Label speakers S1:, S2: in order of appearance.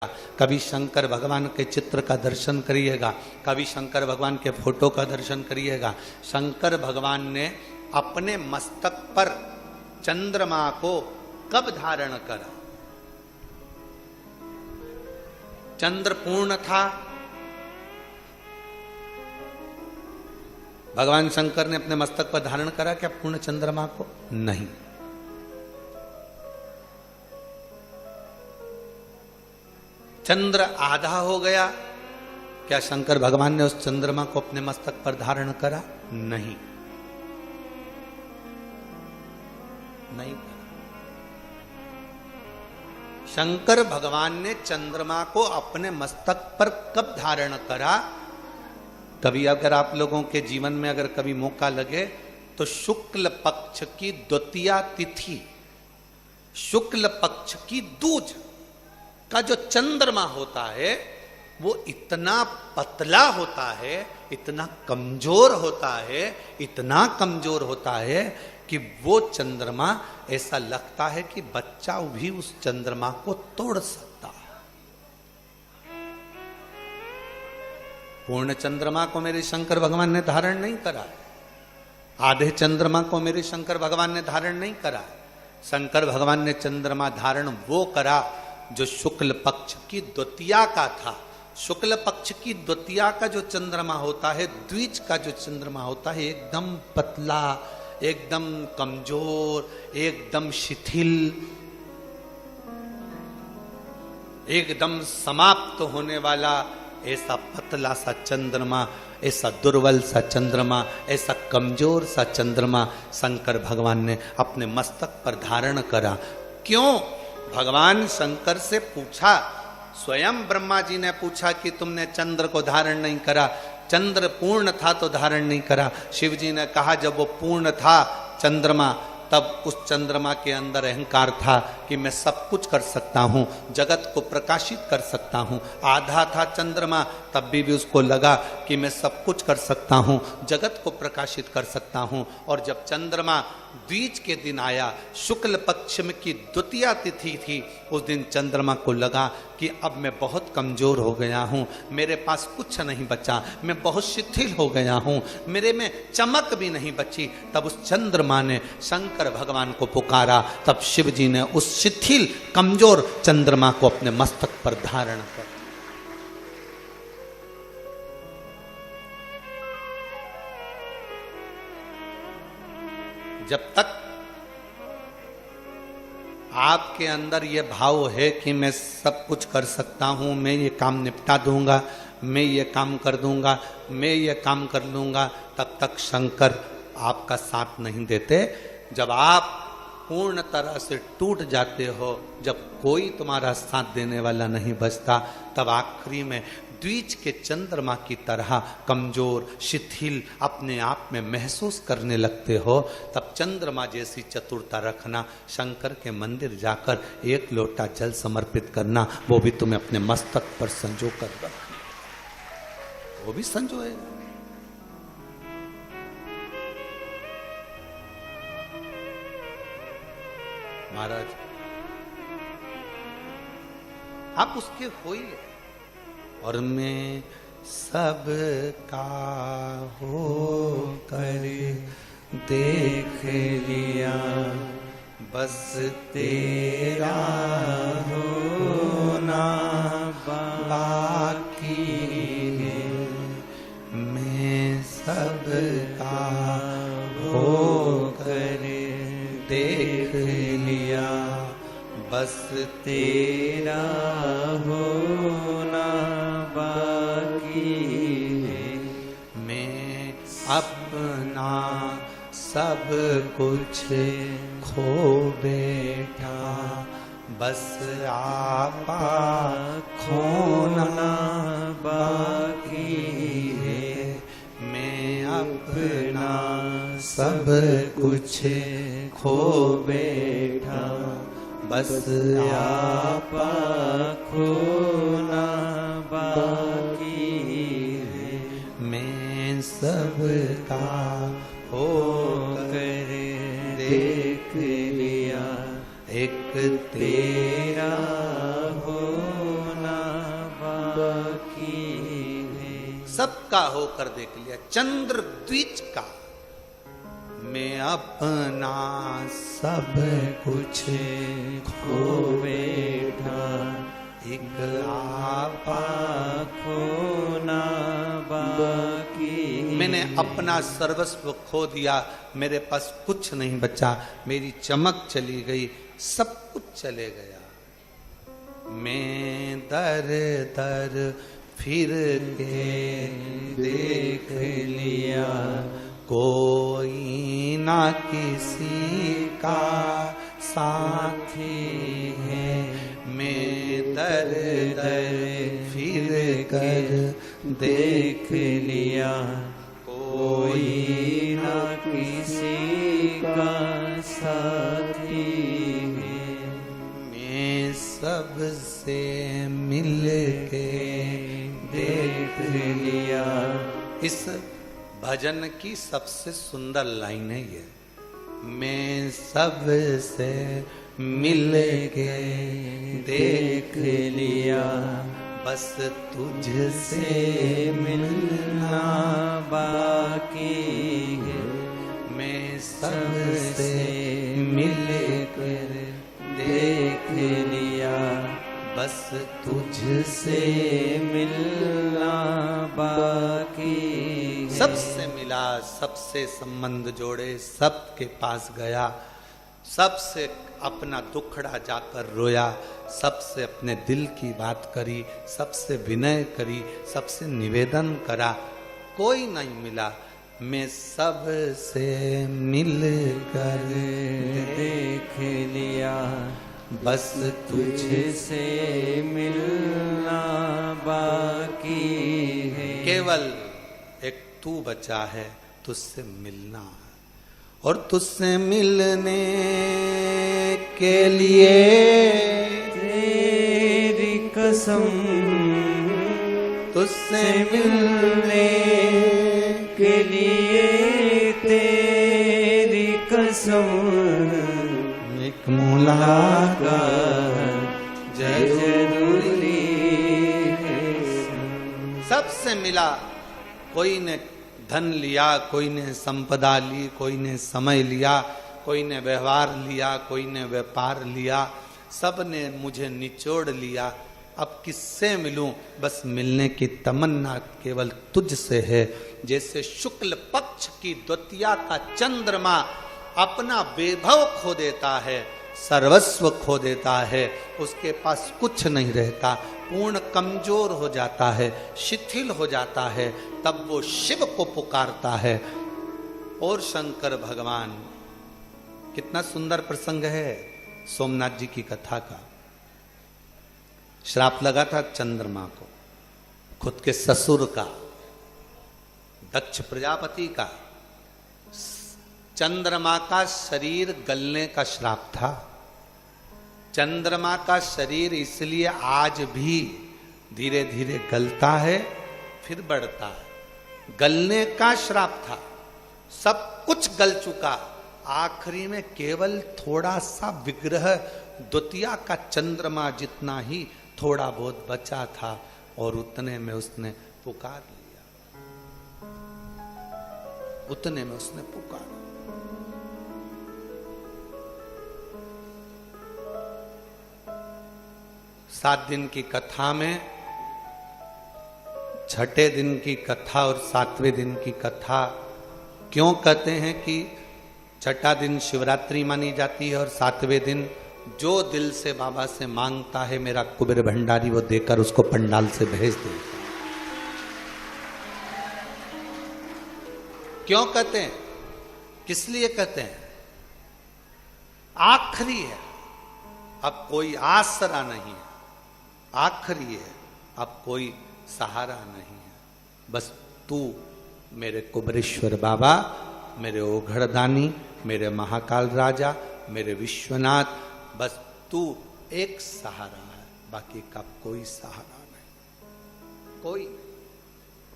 S1: कभी शंकर भगवान के चित्र का दर्शन करिएगा, कभी शंकर भगवान के फोटो का दर्शन करिएगा। शंकर भगवान ने अपने मस्तक पर चंद्रमा को कब धारण करा? चंद्र पूर्ण था, भगवान शंकर ने अपने मस्तक पर धारण करा क्या पूर्ण चंद्रमा को? नहीं। चंद्र आधा हो गया, क्या शंकर भगवान ने उस चंद्रमा को अपने मस्तक पर धारण करा? नहीं, नहीं। शंकर भगवान ने चंद्रमा को अपने मस्तक पर कब धारण करा? कभी अगर आप लोगों के जीवन में अगर कभी मौका लगे तो शुक्ल पक्ष की द्वितीया तिथि, शुक्ल पक्ष की दूज का जो चंद्रमा होता है वो इतना पतला होता है, इतना कमजोर होता है, इतना कमजोर होता है कि वो चंद्रमा ऐसा लगता है कि बच्चा भी उस चंद्रमा को तोड़ सकता है। पूर्ण चंद्रमा को मेरे शंकर भगवान ने धारण नहीं करा है, आधे चंद्रमा को मेरे शंकर भगवान ने धारण नहीं करा है। शंकर भगवान ने चंद्रमा धारण वो करा जो शुक्ल पक्ष की द्वितीया का था। शुक्ल पक्ष की द्वितीया का जो चंद्रमा होता है, द्विज का जो चंद्रमा होता है, एकदम पतला, एकदम कमजोर, एकदम शिथिल, एकदम समाप्त होने वाला ऐसा पतला सा चंद्रमा, ऐसा दुर्बल सा चंद्रमा, ऐसा कमजोर सा चंद्रमा शंकर भगवान ने अपने मस्तक पर धारण करा। क्यों? भगवान शंकर से पूछा, स्वयं ब्रह्मा जी ने पूछा कि तुमने चंद्र को धारण नहीं करा, चंद्र पूर्ण था तो धारण नहीं करा। शिव जी ने कहा जब वो पूर्ण था चंद्रमा, तब उस चंद्रमा के अंदर अहंकार था कि मैं सब कुछ कर सकता हूँ, जगत को प्रकाशित कर सकता हूँ। आधा था चंद्रमा, तब भी उसको लगा कि मैं सब कुछ कर सकता हूँ, जगत को प्रकाशित कर सकता हूँ। और जब चंद्रमा द्विज के दिन आया, शुक्ल पक्ष में की द्वितीया तिथि थी, उस दिन चंद्रमा को लगा कि अब मैं बहुत कमजोर हो गया हूँ, मेरे पास कुछ नहीं बचा, मैं बहुत शिथिल हो गया हूँ, मेरे में चमक भी नहीं बची। तब उस चंद्रमा ने शंकर भगवान को पुकारा, तब शिव जी ने उस शिथिल कमजोर चंद्रमा को अपने मस्तक पर धारण कर। जब तक आपके अंदर ये भाव है कि मैं सब कुछ कर सकता हूं, मैं ये काम निपटा दूंगा, मैं ये काम कर दूंगा, मैं ये काम कर लूंगा, तब तक शंकर आपका साथ नहीं देते। जब आप पूर्ण तरह से टूट जाते हो, जब कोई तुम्हारा साथ देने वाला नहीं बचता, तब आखिरी में द्विज के चंद्रमा की तरह कमजोर, शिथिल अपने आप में महसूस करने लगते हो, तब चंद्रमा जैसी चतुरता रखना। शंकर के मंदिर जाकर एक लोटा जल समर्पित करना, वो भी तुम्हें अपने मस्तक पर संजो कर रखना, वो भी संजोएगा। महाराज आप उसके होइए, और मैं सबका हो कर देख लिया, बस तेरा होना बाकी है। मैं सबका हो कर देख लिया, बस तेरा होना बाकी है। मैं अपना सब कुछ खो बैठा, बस आपा खोना बाकी है। मैं अपना सब कुछ खो बैठा, बस आपा खोना बाकी है। मैं सबका हो कर देख लिया, एक तेरा होना सबका होकर देख लिया, चंद्र द्विज का। मैं अपना सब कुछ खो बैठा, एक आपा खोना बाकी। मैंने अपना सर्वस्व खो दिया, मेरे पास कुछ नहीं बचा, मेरी चमक चली गई, सब कुछ चले गया। मैं दर दर फिर के देख लिया, कोई ना किसी का साथी है। मैं दर दर फिर कर देख लिया, कोई ना किसी का साथी है। मैं सबसे मिल के देख लिया। इस भजन की सबसे सुंदर लाइन है ये, मैं सबसे मिल के देख लिया, बस तुझसे मिलना बाकी है। मैं सबसे मिल कर देख लिया, बस तुझसे मिलना बाकी। सबसे मिला, सबसे संबंध जोड़े, सबके पास गया, सबसे अपना दुखड़ा जाकर रोया, सबसे अपने दिल की बात करी, सबसे विनय करी, सबसे निवेदन करा, कोई नहीं मिला। मैं सबसे मिलकर देख लिया, बस तुझसे मिलना बाकी है। केवल एक तू बचा है, तुझसे मिलना है, और तुझसे मिलने के लिए तेरी कसम, तुझसे मिलने के लिए तेरी कसम, एक मुलाकात जरूरी है। सबसे मिला, कोई ने धन लिया, कोई ने संपदा ली, कोई ने समय लिया, कोई ने व्यवहार लिया, कोई ने व्यापार लिया, सब ने मुझे निचोड़ लिया। अब किससे मिलूं? बस मिलने की तमन्ना केवल तुझसे है। जैसे शुक्ल पक्ष की द्वितीया का चंद्रमा अपना वैभव खो देता है, सर्वस्व खो देता है, उसके पास कुछ नहीं रहता, पूर्ण कमजोर हो जाता है, शिथिल हो जाता है, तब वो शिव को पुकारता है। और शंकर भगवान, कितना सुंदर प्रसंग है सोमनाथ जी की कथा का। श्राप लगा था चंद्रमा को, खुद के ससुर का, दक्ष प्रजापति का। चंद्रमा का शरीर गलने का श्राप था। चंद्रमा का शरीर इसलिए आज भी धीरे धीरे गलता है, फिर बढ़ता है। गलने का श्राप था, सब कुछ गल चुका, आखिरी में केवल थोड़ा सा विग्रह द्वितीया का चंद्रमा जितना ही थोड़ा बहुत बचा था, और उतने में उसने पुकार लिया, उतने में उसने पुकारा। सात दिन की कथा में छठे दिन की कथा और सातवें दिन की कथा क्यों कहते हैं कि छठा दिन शिवरात्रि मानी जाती है और सातवें दिन जो दिल से बाबा से मांगता है मेरा कुबेर भंडारी वो देकर उसको पंडाल से भेज दे। क्यों कहते हैं, किस लिए कहते हैं? आखिरी है, अब कोई आसरा नहीं है, आखिरी है, अब कोई सहारा नहीं है। बस तू मेरे कुबरेश्वर बाबा, मेरे ओघड़दानी, मेरे महाकाल राजा, मेरे विश्वनाथ, बस तू एक सहारा है, बाकी का कोई सहारा नहीं, कोई।